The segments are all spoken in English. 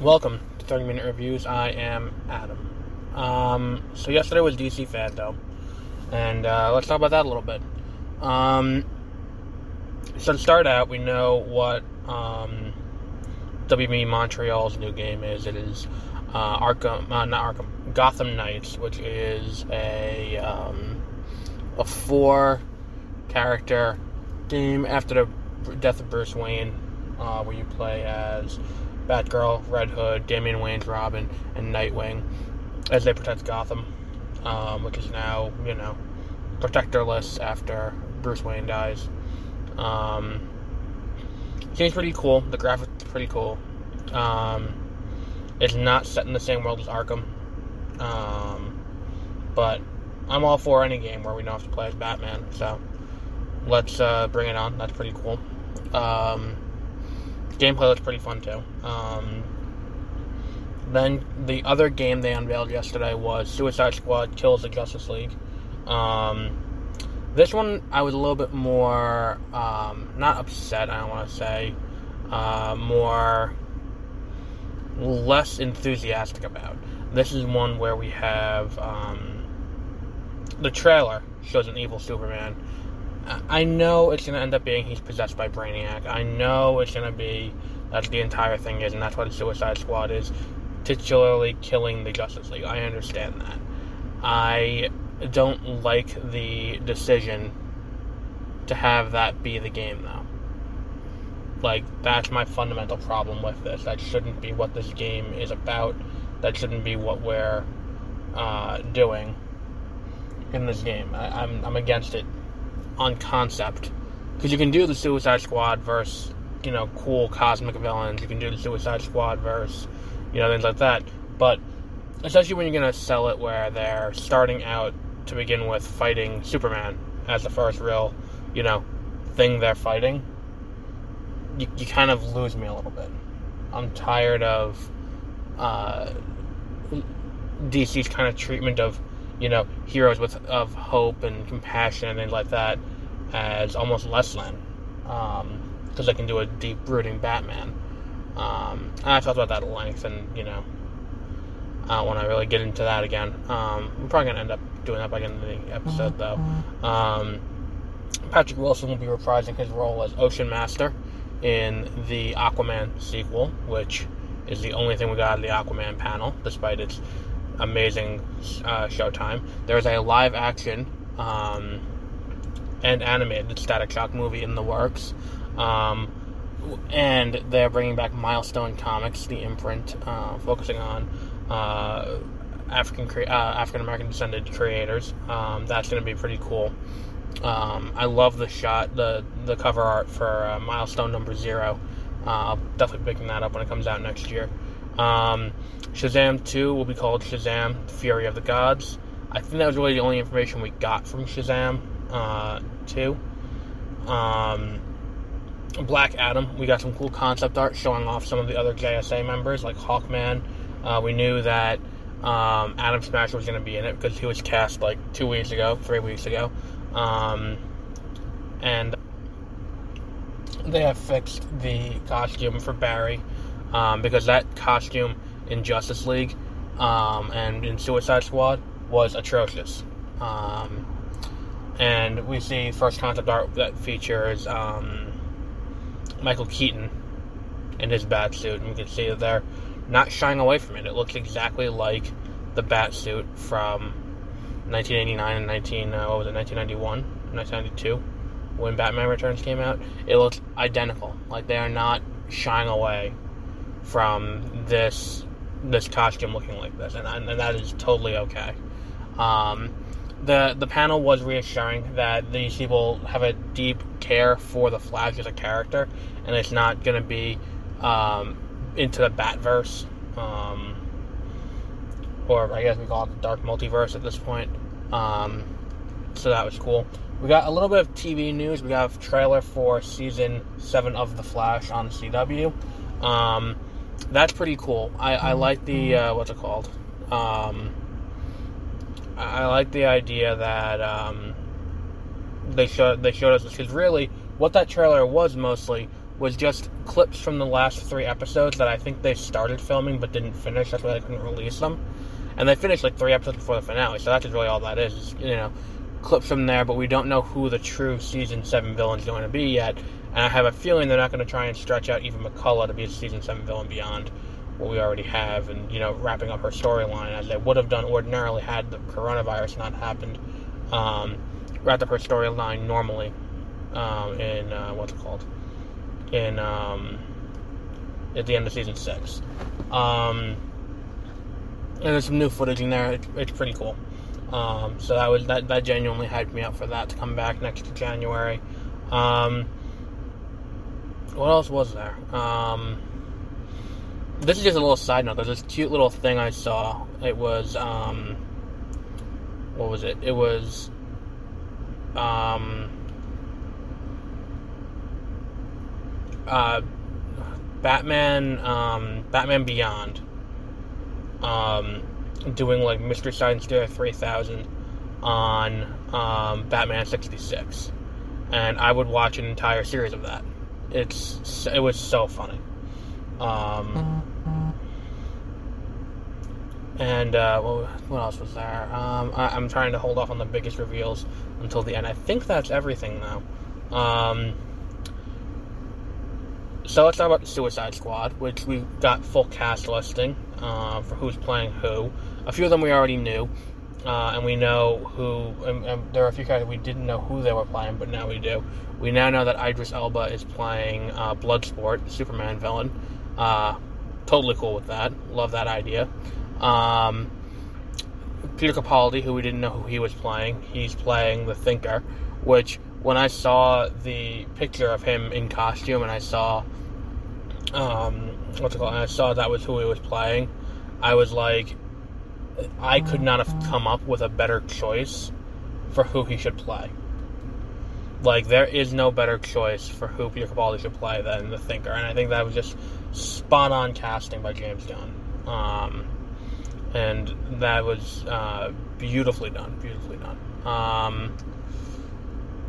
Welcome to 30-Minute Reviews. I am Adam. So yesterday was DC FanDome, and let's talk about that a little bit. So to start out, we know what WB Montreal's new game is. It is Gotham Knights, which is a 4-character game after the death of Bruce Wayne, where you play as Batgirl, Red Hood, Damian Wayne's Robin, and Nightwing as they protect Gotham, which is now, protectorless after Bruce Wayne dies. Seems pretty cool. The graphics are pretty cool. It's not set in the same world as Arkham, but I'm all for any game where we don't have to play as Batman, so let's bring it on. That's pretty cool. Gameplay looks pretty fun too. Then the other game they unveiled yesterday was Suicide Squad Kills the Justice League. This one I was a little bit more, not upset, I don't want to say, less enthusiastic about. This is one where we have, the trailer shows an evil Superman. I know it's going to end up being he's possessed by Brainiac. I know it's going to be that's the entire thing is, and that's what the Suicide Squad is, titularly killing the Justice League. I understand that. I don't like the decision to have that be the game, though. Like, that's my fundamental problem with this. That shouldn't be what this game is about. That shouldn't be what we're doing in this game. I'm against it on concept, because you can do the Suicide Squad versus, cool cosmic villains. You can do the Suicide Squad versus, things like that. But especially when you're going to sell it where they're starting out to begin with fighting Superman as the first real, thing they're fighting, you kind of lose me a little bit. I'm tired of DC's kind of treatment of, heroes of hope and compassion and things like that as almost less than, because they can do a deep brooding Batman. I talked about that at length, and I don't want to really get into that again. We're probably gonna end up doing that by the end of the episode, though. Patrick Wilson will be reprising his role as Ocean Master in the Aquaman sequel, which is the only thing we got out of the Aquaman panel, despite its amazing showtime. There's a live-action and animated Static Shock movie in the works, and they're bringing back Milestone Comics, the imprint, focusing on African-American descended creators. That's going to be pretty cool. I love the shot, the cover art for Milestone number 0. I'll definitely be picking that up when it comes out next year. Shazam 2 will be called Shazam, Fury of the Gods. I think that was really the only information we got from Shazam 2. Black Adam, we got some cool concept art showing off some of the other JSA members, like Hawkman. We knew that Adam Smasher was going to be in it because he was cast like 3 weeks ago. And they have fixed the costume for Barry, because that costume in Justice League and in Suicide Squad was atrocious. And we see first concept art that features Michael Keaton in his bat suit, and we can see that they're not shying away from it. It looks exactly like the bat suit from 1989 and 1991, 1992, when Batman Returns came out. It looks identical. Like, they are not shying away from this costume looking like this, and that is totally okay. The panel was reassuring that these people have a deep care for the Flash as a character, and it's not going to be into the Batverse, or I guess we call it the Dark Multiverse at this point. So that was cool. We got a little bit of TV news. We got a trailer for Season 7 of The Flash on CW. That's pretty cool. I like the, what's it called? I like the idea that they showed us this, because really what that trailer was mostly was just clips from the last 3 episodes that I think they started filming but didn't finish. That's why they couldn't release them. And they finished like 3 episodes before the finale, so that's just really all that is, clips from there, but we don't know who the true Season 7 villain is going to be yet. And I have a feeling they're not going to try and stretch out even McCullough to be a Season 7 villain beyond what we already have, and, wrapping up her storyline as they would have done ordinarily had the coronavirus not happened. Wrapped up her storyline normally in, at the end of Season 6. And there's some new footage in there. It's pretty cool. So that genuinely hyped me up for that to come back next January. What else was there? This is just a little side note. There's this cute little thing I saw. It was, what was it? It was, Batman Beyond, doing like Mystery Science Theater 3000 on, Batman 66. And I would watch an entire series of that. It was so funny. And what else was there? I'm trying to hold off on the biggest reveals until the end. I think that's everything now. So let's talk about the Suicide Squad, which we got full cast listing for who's playing who. A few of them we already knew, and we know who. And there are a few characters we didn't know who they were playing, but now we do. We now know that Idris Elba is playing Bloodsport, the Superman villain. Totally cool with that. Love that idea. Peter Capaldi, who we didn't know who he was playing, he's playing the Thinker, which when I saw the picture of him in costume and I saw I saw that was who he was playing, I was like, I could not have come up with a better choice for who he should play. Like, there is no better choice for who Peter Capaldi should play than the Thinker, and I think that was just spot-on casting by James Gunn. And that was beautifully done.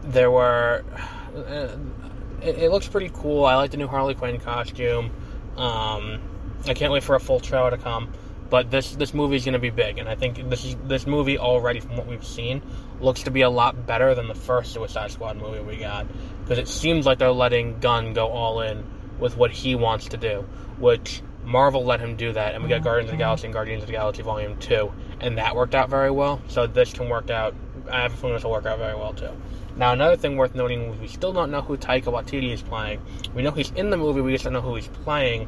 There were... it looks pretty cool. I like the new Harley Quinn costume. I can't wait for a full trailer to come. But this movie is going to be big, and I think this movie already, from what we've seen, looks to be a lot better than the first Suicide Squad movie we got, because it seems like they're letting Gunn go all in with what he wants to do, which Marvel let him do that, and we got Guardians of the Galaxy and Guardians of the Galaxy Volume 2, and that worked out very well, so this can work out. I have a feeling this will work out very well, too. Now, another thing worth noting is we still don't know who Taika Waititi is playing. We know he's in the movie, we just don't know who he's playing.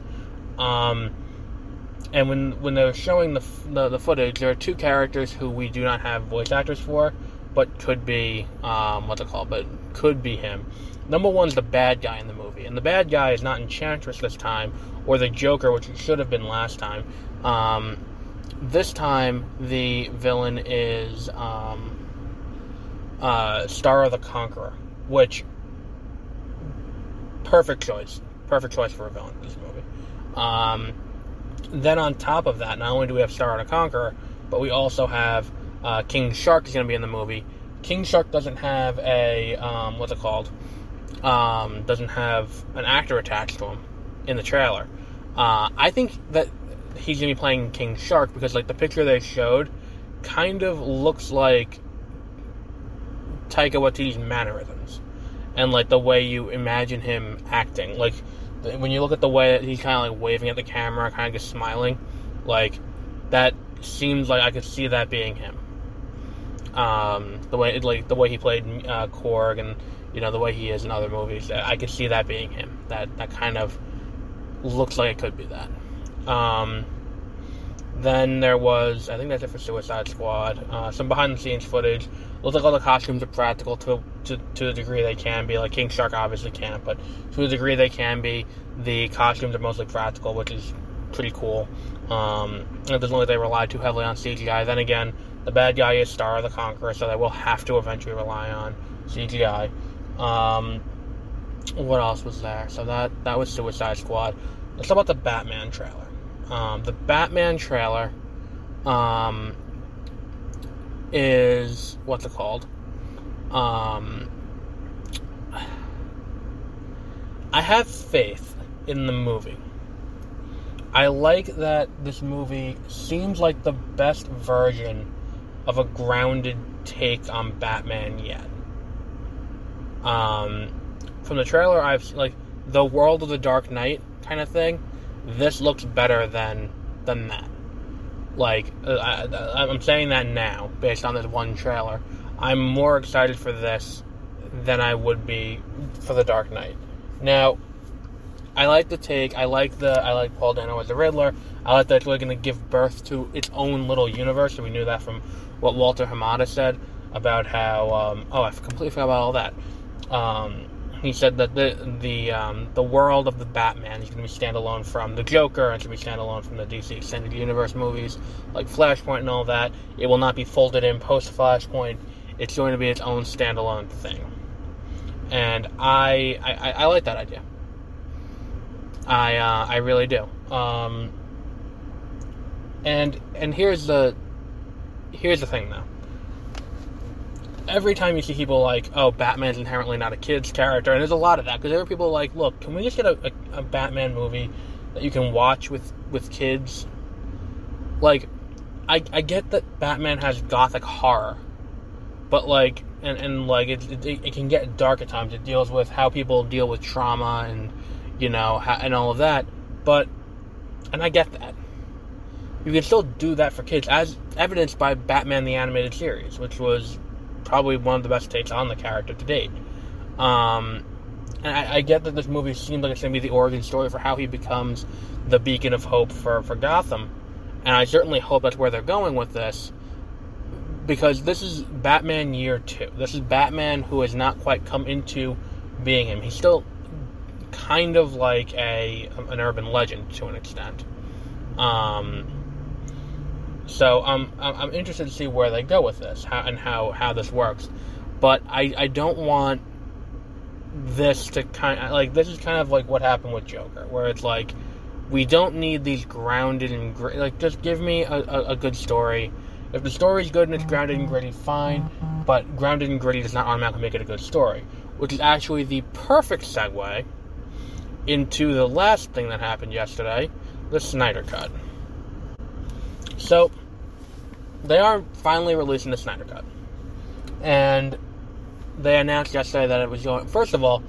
And when they were showing the footage, there are 2 characters who we do not have voice actors for, but could be, but could be him. Number 1's the bad guy in the movie, and the bad guy is not Enchantress this time, or the Joker, which it should have been last time. This time, the villain is Star of the Conqueror, which, perfect choice for a villain in this movie. Then on top of that, not only do we have Star of the Conqueror, but we also have King Shark is going to be in the movie. King Shark doesn't have a, doesn't have an actor attached to him in the trailer. I think that he's going to be playing King Shark because, like, the picture they showed kind of looks like Taika Waititi's mannerisms and, like, the way you imagine him acting. Like, when you look at the way that he's kind of like waving at the camera, kind of just smiling, like, that seems like I could see that being him. The way he played Korg, and the way he is in other movies, I could see that being him. That kind of looks like it could be that. Then there was, I think that's it for Suicide Squad. Some behind the scenes footage. Looks like all the costumes are practical to the degree they can be. Like, King Shark obviously can't, but to the degree they can be, the costumes are mostly practical, which is pretty cool. It doesn't look like they rely too heavily on CGI. Then again, the bad guy is Star of the Conqueror, so they will have to eventually rely on CGI. What else was there? So that was Suicide Squad. Let's talk about the Batman trailer. The Batman trailer is, I have faith in the movie. I like that this movie seems like the best version of a grounded take on Batman yet. From the trailer, I've like the world of the Dark Knight kind of thing. This looks better than that. Like I'm saying that now based on this one trailer. I'm more excited for this than I would be for the Dark Knight. Now, I like the take. I like Paul Dano as the Riddler. I like that it's really going to give birth to its own little universe. And we knew that from what Walter Hamada said about how. I completely forgot about all that. He said that the world of the Batman is going to be standalone from the Joker, and it's going to be standalone from the DC Extended Universe movies like Flashpoint and all that. It will not be folded in post Flashpoint. It's going to be its own standalone thing, and I like that idea. I really do. And here's the thing though. Every time you see people like, oh, Batman's inherently not a kid's character, and there's a lot of that, because there are people like, look, can we just get a Batman movie that you can watch with kids? Like, I get that Batman has gothic horror, but like, and like, it can get dark at times. It deals with how people deal with trauma and, you know, and all of that, but, and I get that. You can still do that for kids, as evidenced by Batman the Animated Series, which was probably one of the best takes on the character to date. And I get that this movie seems like it's going to be the origin story for how he becomes the beacon of hope for Gotham. And I certainly hope that's where they're going with this, because this is Batman Year 2. This is Batman who has not quite come into being him. He's still kind of like an urban legend to an extent. So I'm interested to see where they go with this, how this works. But I don't want this to this is kind of like what happened with Joker, where it's like, we don't need these grounded and gritty, like, just give me a good story. If the story's good and it's grounded and gritty, fine, but grounded and gritty does not automatically make it a good story, which is actually the perfect segue into the last thing that happened yesterday, the Snyder Cut. So, they are finally releasing the Snyder Cut. And they announced yesterday that it was going... First of all,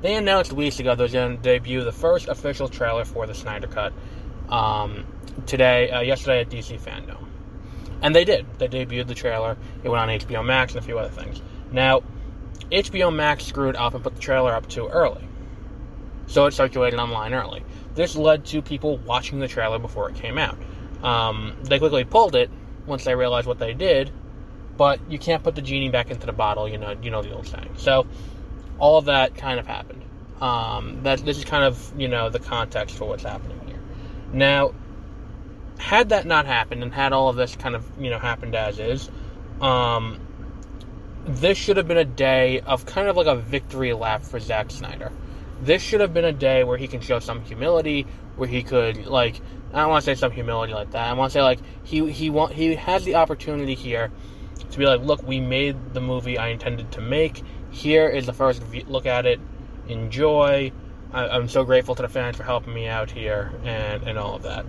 they announced weeks ago they were going to debut the first official trailer for the Snyder Cut yesterday at DC FanDome. And they did. They debuted the trailer. It went on HBO Max and a few other things. Now, HBO Max screwed up and put the trailer up too early. So it circulated online early. This led to people watching the trailer before it came out. They quickly pulled it once they realized what they did, but you can't put the genie back into the bottle, you know the old saying. So, all of that kind of happened. This is kind of, the context for what's happening here. Now, had that not happened, and had all of this kind of, happened as is, this should have been a day of kind of like a victory lap for Zack Snyder. This should have been a day where he can show some humility, where he could, I don't want to say some humility like that. I want to say, he has the opportunity here to be like, look, we made the movie I intended to make. Here is the first look at it. Enjoy. I'm so grateful to the fans for helping me out here, and all of that.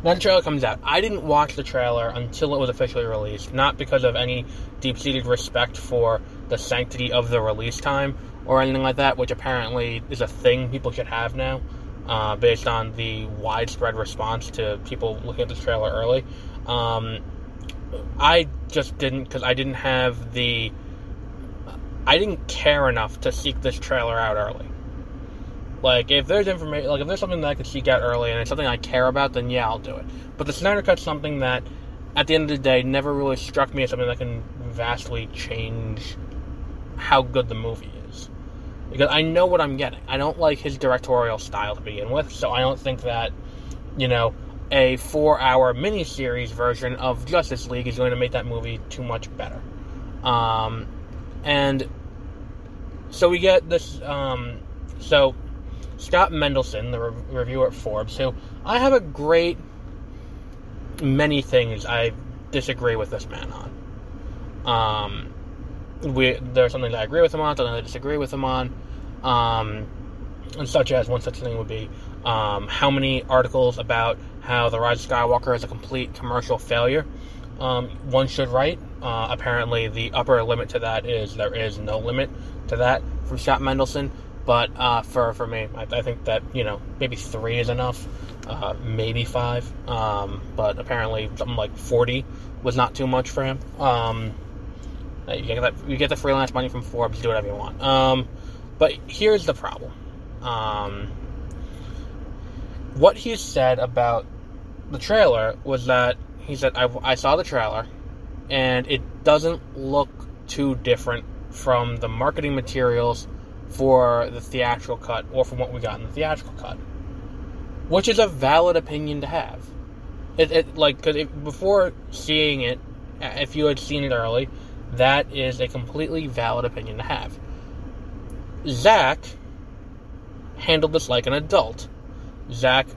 Now the trailer comes out. I didn't watch the trailer until it was officially released, not because of any deep-seated respect for the sanctity of the release time or anything like that, which apparently is a thing people should have now, based on the widespread response to people looking at this trailer early. I just didn't, because I didn't care enough to seek this trailer out early. If there's information, if there's something that I could seek out early and it's something I care about, then yeah, I'll do it. But the Snyder Cut's something that, at the end of the day, never really struck me as something that can vastly change how good the movie is. Because I know what I'm getting. I don't like his directorial style to begin with, so I don't think that, a 4-hour miniseries version of Justice League is going to make that movie too much better. And so we get this, so Scott Mendelson, the reviewer at Forbes, who I have many things I disagree with this man on. There's something that I agree with him on, something that I disagree with him on. and such as one such thing would be how many articles about how The Rise of Skywalker is a complete commercial failure one should write. Apparently, the upper limit to that is there is no limit to that from Scott Mendelson. But for me, I think that, maybe 3 is enough, maybe 5. But apparently something like 40 was not too much for him. You get the freelance money from Forbes, do whatever you want. But here's the problem. What he said about the trailer was that he said, I saw the trailer, and it doesn't look too different from the marketing materials for the theatrical cut, or from what we got in the theatrical cut, which is a valid opinion to have. Because before seeing it, if you had seen it early, that is a completely valid opinion to have. Zack handled this like an adult. Zack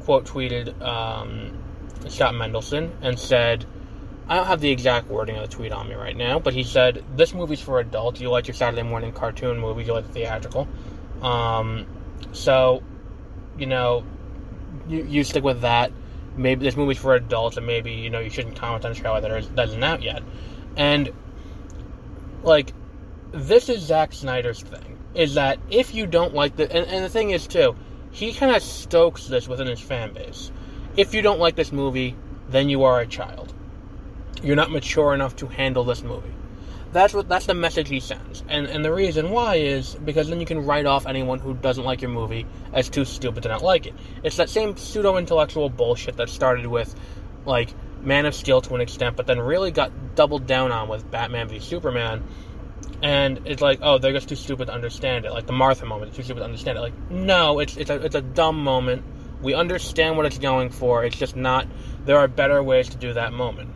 quote tweeted Scott Mendelson and said, I don't have the exact wording of the tweet on me right now, but he said, this movie's for adults. You like your Saturday morning cartoon movies, you like the theatrical. So, you stick with that. Maybe this movie's for adults, and maybe, you shouldn't comment on a trailer that isn't out yet. And, this is Zack Snyder's thing, is that if you don't like and the thing is, too, he kind of stokes this within his fan base. If you don't like this movie, then you are a child. You're not mature enough to handle this movie. That's the message he sends. And the reason why is because then you can write off anyone who doesn't like your movie as too stupid to not like it. It's that same pseudo-intellectual bullshit that started with, Man of Steel to an extent, but then really got doubled down on with Batman v Superman. And it's they're just too stupid to understand it. Like the Martha moment, too stupid to understand it. No, it's a dumb moment. We understand what it's going for. It's just not. There are better ways to do that moment.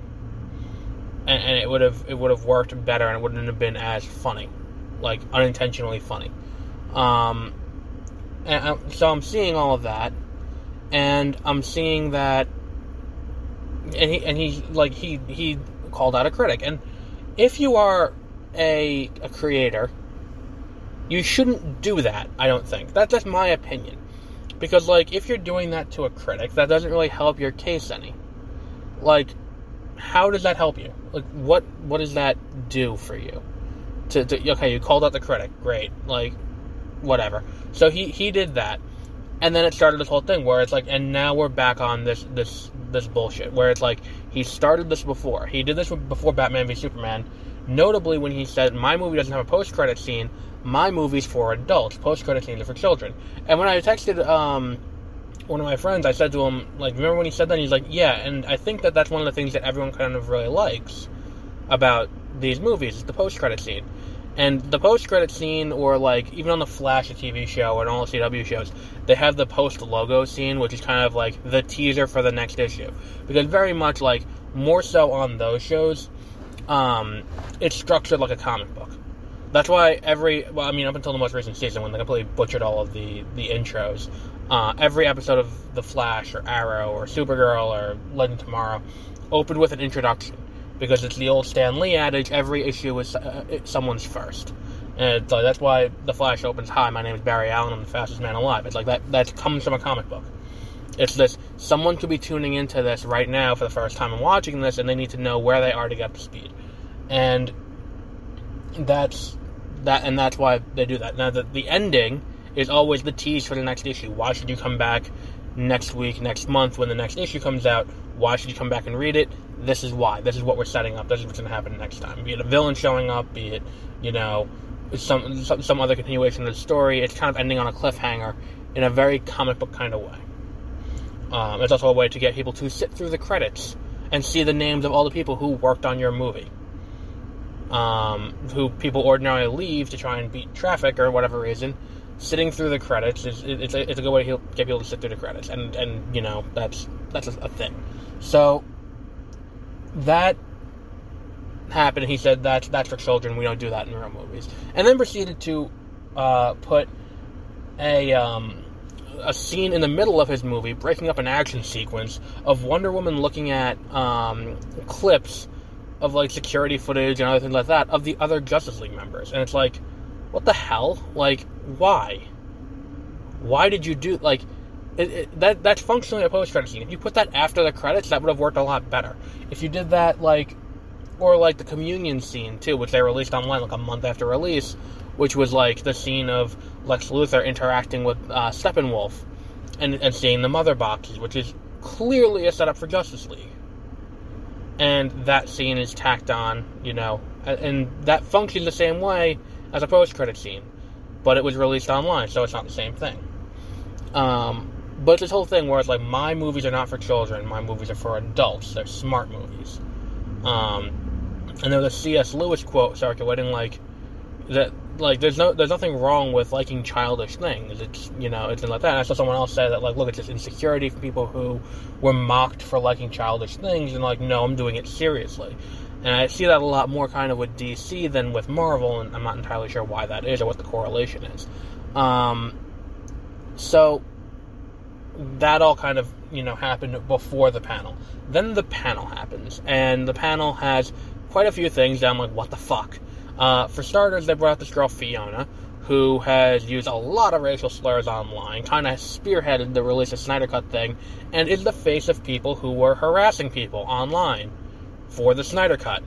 And it would have worked better, and it wouldn't have been as funny, unintentionally funny. So I'm seeing all of that, and I'm seeing that, and he called out a critic. And if you are a creator, you shouldn't do that. I don't think that's just my opinion, because if you're doing that to a critic, that doesn't really help your case any. How does that help you? What does that do for you? Okay, you called out the critic, great, whatever. So he did that, and then it started this whole thing where it's and now we're back on this bullshit where it's he started this before. He did this before Batman v Superman, notably when he said, my movie doesn't have a post-credit scene, my movie's for adults, post-credit scenes are for children. And when I texted one of my friends, I said to him, remember when he said that? And he's like, yeah, and I think that's one of the things that everyone kind of really likes about these movies, is the post-credit scene. And the post-credit scene, or even on the Flash, the TV show, and all the CW shows, they have the post-logo scene, which is kind of the teaser for the next issue. Because very much, more so on those shows, it's structured like a comic book. That's why up until the most recent season, when they completely butchered all of the intros, every episode of The Flash, or Arrow, or Supergirl, or Legend of Tomorrow opened with an introduction, because it's the old Stan Lee adage, every issue is someone's first. And that's why The Flash opens, hi, my name is Barry Allen, I'm the fastest man alive. It's that comes from a comic book. It's this, someone could be tuning into this right now for the first time and watching this, and they need to know where they are to get up to speed. And that's why they do that. Now, the ending is always the tease for the next issue. Why should you come back next week, next month, when the next issue comes out? Why should you come back and read it? This is why. This is what we're setting up. This is what's going to happen next time. Be it a villain showing up, be it, some other continuation of the story. It's kind of ending on a cliffhanger in a very comic book kind of way. It's also a way to get people to sit through the credits and see the names of all the people who worked on your movie. Who people ordinarily leave to try and beat traffic or whatever reason. Sitting through the credits it's a good way to get people to sit through the credits, and that's a thing. So that happened. He said that's for children. We don't do that in real movies, and then proceeded to put a scene in the middle of his movie, breaking up an action sequence of Wonder Woman looking at clips of security footage and other things like that of the other Justice League members, and it's what the hell? Why? Why did you do, like, that's functionally a post-credit scene. If you put that after the credits, that would have worked a lot better. If you did that, like, or like the communion scene, too, which they released online, like, a month after release, which was, like, the scene of Lex Luthor interacting with Steppenwolf and seeing the mother boxes, which is clearly a setup for Justice League. And that scene is tacked on, you know, and that functions the same way as a post-credit scene. But it was released online, so it's not the same thing. But it's this whole thing where it's like, my movies are not for children, my movies are for adults, they're smart movies. And there's a C.S. Lewis quote circulating, like, that, like, there's nothing wrong with liking childish things. It's, you know, it's like that. And I saw someone else say that, like, look, it's just insecurity for people who were mocked for liking childish things, and, like, no, I'm doing it seriously. And I see that a lot more kind of with DC than with Marvel, and I'm not entirely sure why that is or what the correlation is. So that all kind of, you know, happened before the panel. Then the panel happens, and the panel has quite a few things that I'm like, what the fuck? For starters, they brought out this girl, Fiona, who has used a lot of racial slurs online, kind of spearheaded the release of Snyder Cut thing, and is the face of people who were harassing people online for the Snyder Cut.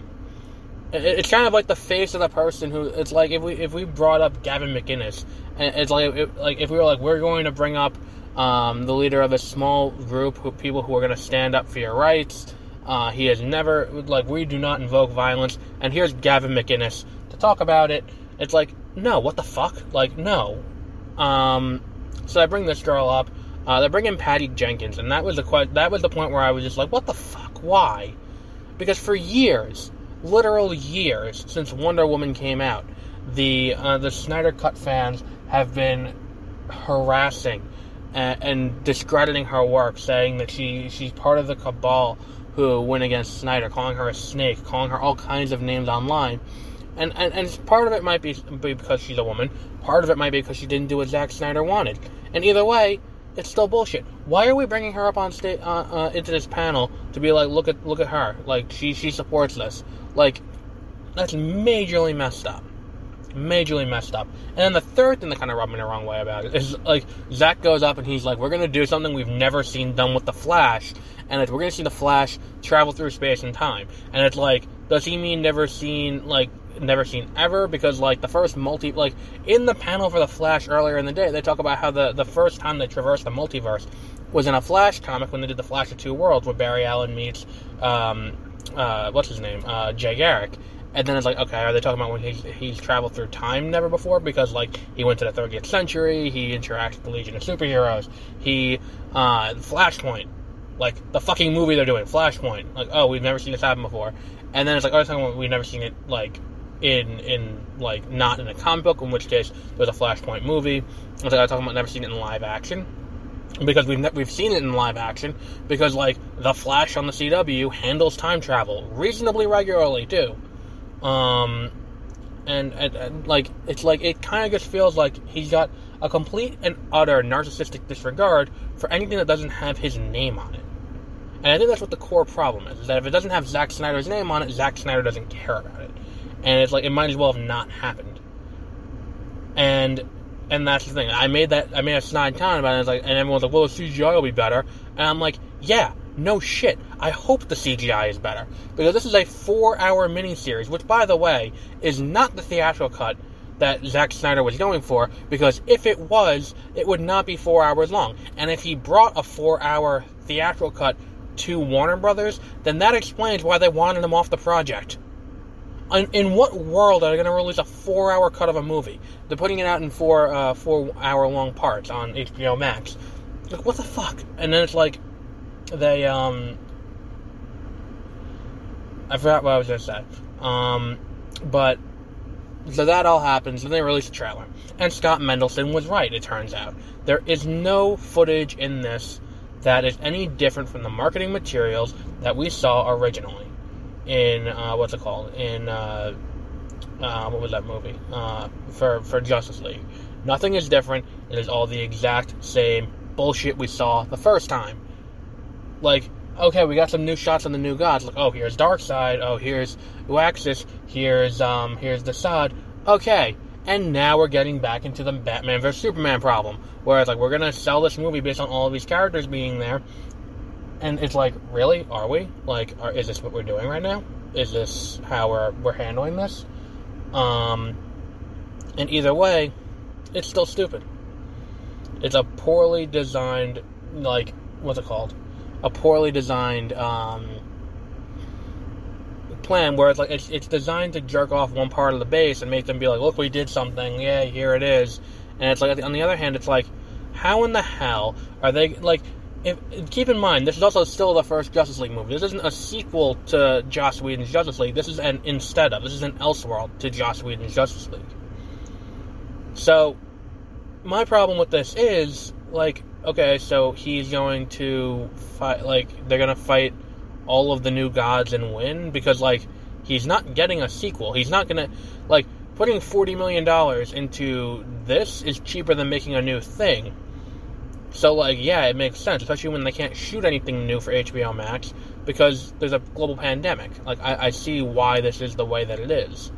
It's kind of like the face of the person who, it's like if we brought up Gavin McInnes, and it's like if we were like, we're going to bring up the leader of a small group of people who are going to stand up for your rights. He has never, like, we do not invoke violence, and here's Gavin McInnes to talk about it. It's like, no, what the fuck? Like, no. So I bring this girl up. They bring in Patty Jenkins, and that was the point where I was just like, what the fuck? Why? Because for years, literal years, since Wonder Woman came out, the Snyder Cut fans have been harassing and discrediting her work, saying that she's part of the cabal who went against Snyder, calling her a snake, calling her all kinds of names online. And part of it might be because she's a woman, part of it might be because she didn't do what Zack Snyder wanted. And either way, it's still bullshit. Why are we bringing her up on stage into this panel to be like, look at her, like she supports this? Like, that's majorly messed up. Majorly messed up. And then the third thing that kind of rubbed me the wrong way about it is, like, Zack goes up and he's like, we're going to do something we've never seen done with the Flash, and we're going to see the Flash travel through space and time. And it's like, does he mean never seen ever? Because, like, the first in the panel for the Flash earlier in the day, they talk about how the first time they traversed the multiverse was in a Flash comic when they did the Flash of Two Worlds, where Barry Allen meets, what's his name? Jay Garrick. And then it's like, okay, are they talking about when he's traveled through time never before? Because, like, he went to the 30th century, he interacted with the Legion of Superheroes, Flashpoint, like, the fucking movie they're doing, Flashpoint, like, oh, we've never seen this happen before. And then it's like, oh, talking about we've never seen it, like, not in a comic book, in which case there's a Flashpoint movie. It's like, I'm talking about never seen it in live action. Because we've seen it in live action, because, like, the Flash on the CW handles time travel reasonably regularly, too. And like, it's like, it kind of just feels like he's got a complete and utter narcissistic disregard for anything that doesn't have his name on it. And I think that's what the core problem is that if it doesn't have Zack Snyder's name on it, Zack Snyder doesn't care about it. And it's like, it might as well have not happened. And that's the thing. I made a snide comment about it, and it's like, and everyone's like, well, the CGI will be better. And I'm like, yeah, no shit. I hope the CGI is better. Because this is a 4-hour miniseries, which, by the way, is not the theatrical cut that Zack Snyder was going for, because if it was, it would not be 4 hours long. And if he brought a 4-hour theatrical cut to Warner Brothers, then that explains why they wanted him off the project. In what world are they going to release a 4-hour cut of a movie? They're putting it out in 4-hour-long parts on HBO Max. Like, what the fuck? And then it's like, they, I forgot what I was going to say. But, so that all happens, and they release a trailer. And Scott Mendelson was right, it turns out. There is no footage in this that is any different from the marketing materials that we saw originally in, what was that movie? For Justice League. Nothing is different. It is all the exact same bullshit we saw the first time. Like, okay, we got some new shots on the new gods. Like, oh, here's Darkseid. Oh, here's Uaxis. Here's the Sod. Okay. And now we're getting back into the Batman vs. Superman problem, where it's like, we're going to sell this movie based on all of these characters being there. And it's like, really? Are we? Like, is this what we're doing right now? Is this how we're handling this? And either way, it's still stupid. It's a poorly designed, like, what's it called? A poorly designed plan where it's like it's designed to jerk off one part of the base and make them be like, look, we did something, yeah, here it is. And it's like, on the other hand, it's like, how in the hell are they, like, keep in mind, this is also still the first Justice League movie. This isn't a sequel to Joss Whedon's Justice League. This is an instead of. This is an Elseworld to Joss Whedon's Justice League. So, my problem with this is, like, okay, so he's going to fight, like, they're going to fight all of the new gods and win? Because, like, he's not getting a sequel. He's not going to, like, putting $40 million into this is cheaper than making a new thing. So, like, yeah, it makes sense, especially when they can't shoot anything new for HBO Max, because there's a global pandemic. Like, I see why this is the way that it is.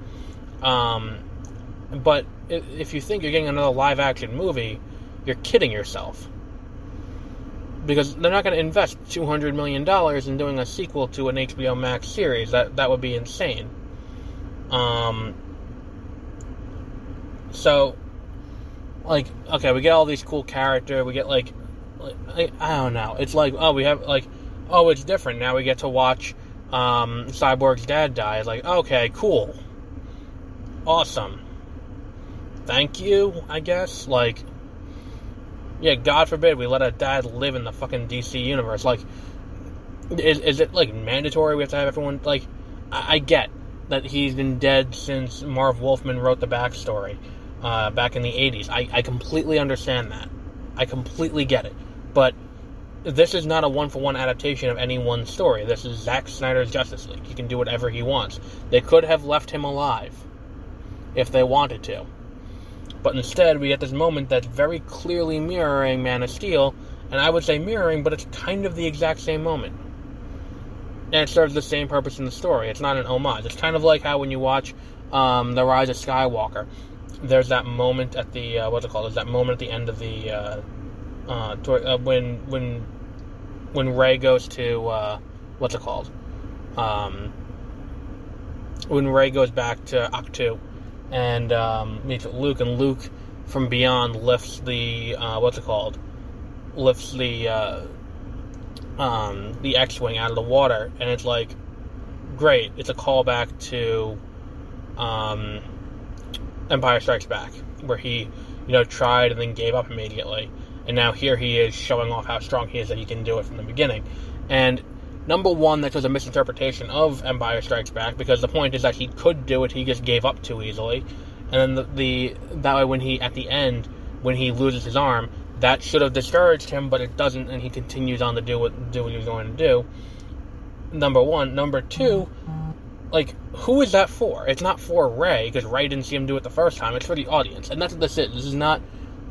But if you think you're getting another live-action movie, you're kidding yourself. Because they're not going to invest $200 million in doing a sequel to an HBO Max series. That would be insane. So, like, okay, we get all these cool characters. We get, like, I don't know. It's like, oh, we have, like, oh, it's different. Now we get to watch Cyborg's dad die. It's like, okay, cool. Awesome. Thank you, I guess. Like, yeah, God forbid we let a dad live in the fucking DC universe. Like, is it, like, mandatory we have to have everyone, like, I get that he's been dead since Marv Wolfman wrote the backstory back in the 80s. I completely understand that. I completely get it. But this is not a one-for-one adaptation of any one story. This is Zack Snyder's Justice League. He can do whatever he wants. They could have left him alive if they wanted to. But instead, we get this moment that's very clearly mirroring Man of Steel, and I would say mirroring, but it's kind of the exact same moment. And it serves the same purpose in the story. It's not an homage. It's kind of like how when you watch The Rise of Skywalker, there's that moment at the, what's it called? There's that moment at the end of the, when Rey goes to, what's it called? When Rey goes back to Ahch-To, and meets with Luke, and Luke from beyond lifts the lifts the X-Wing out of the water, and it's like, great, it's a callback to Empire Strikes Back, where he, tried and then gave up immediately, and now here he is showing off how strong he is, that he can do it from the beginning. And number one, that was a misinterpretation of Empire Strikes Back, because the point is that he could do it, he just gave up too easily. And then that way, when he, at the end, when he loses his arm, that should have discouraged him, but it doesn't, and he continues on to do what he was going to do. Number one. Number two, like, who is that for? It's not for Rey, because Rey didn't see him do it the first time. It's for the audience, and that's what this is. This is not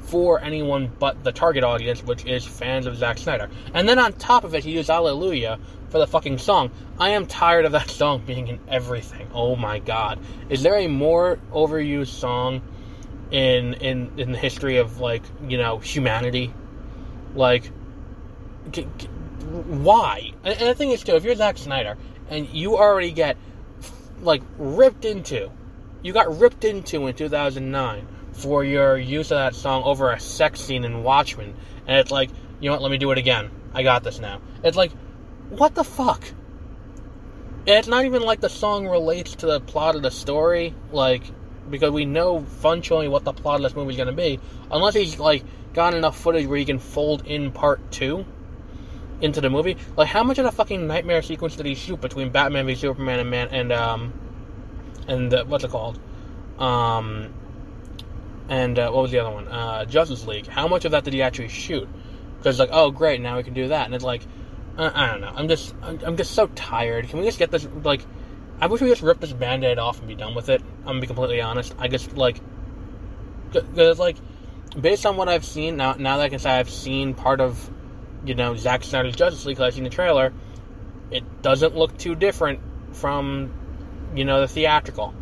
for anyone but the target audience, which is fans of Zack Snyder. And then on top of it, he used Hallelujah for the fucking song. I am tired of that song being in everything. Oh my god. Is there a more overused song in the history of, like, humanity? Like, why? And the thing is, too, if you're Zack Snyder, and you already get, like, ripped into in 2009 for your use of that song over a sex scene in Watchmen, and it's like, you know what, let me do it again. I got this now. It's like, what the fuck? And it's not even like the song relates to the plot of the story, like, because we know functionally what the plot of this movie is going to be, unless he's, like, got enough footage where he can fold in part 2 into the movie. Like, how much of the fucking nightmare sequence did he shoot between Batman v Superman and what's it called? What was the other one? Justice League. How much of that did he actually shoot? Because, like, oh, great, now we can do that. And it's like, I don't know. I'm just so tired. Can we just get this, like, I wish we just rip this Band-Aid off and be done with it. I'm gonna be completely honest. I just, like, because, like, based on what I've seen, now that I can say I've seen part of, Zack Snyder's Justice League, because I've seen the trailer, it doesn't look too different from, the theatrical.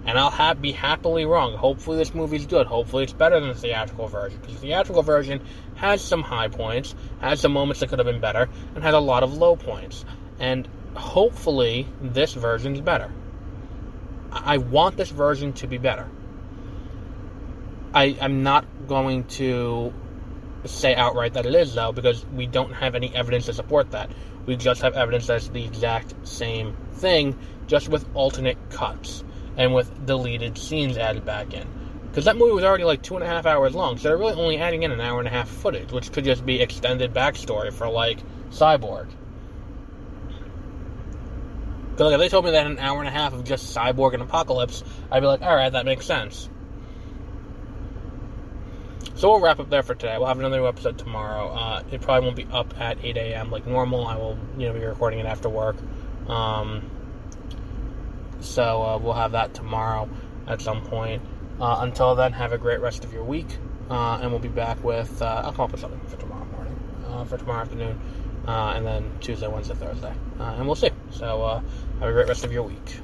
And I'll be happily wrong. Hopefully this movie's good. Hopefully it's better than the theatrical version. Because the theatrical version has some high points, has some moments that could have been better, and has a lot of low points. And hopefully this version's better. I want this version to be better. I'm not going to say outright that it is, though, because we don't have any evidence to support that. We just have evidence that it's the exact same thing, just with alternate cuts and with deleted scenes added back in. Because that movie was already like 2.5 hours long, so they're really only adding in an hour and a half footage, which could just be extended backstory for, like, Cyborg. Because, like, if they told me that an hour and a half of just Cyborg and Apocalypse, I'd be like, alright, that makes sense. So we'll wrap up there for today. We'll have another new episode tomorrow. It probably won't be up at 8 a.m. like normal. I will, be recording it after work. So we'll have that tomorrow at some point. Until then, have a great rest of your week. And we'll be back with, I'll come up with something for tomorrow morning, for tomorrow afternoon, and then Tuesday, Wednesday, Thursday. And we'll see. So have a great rest of your week.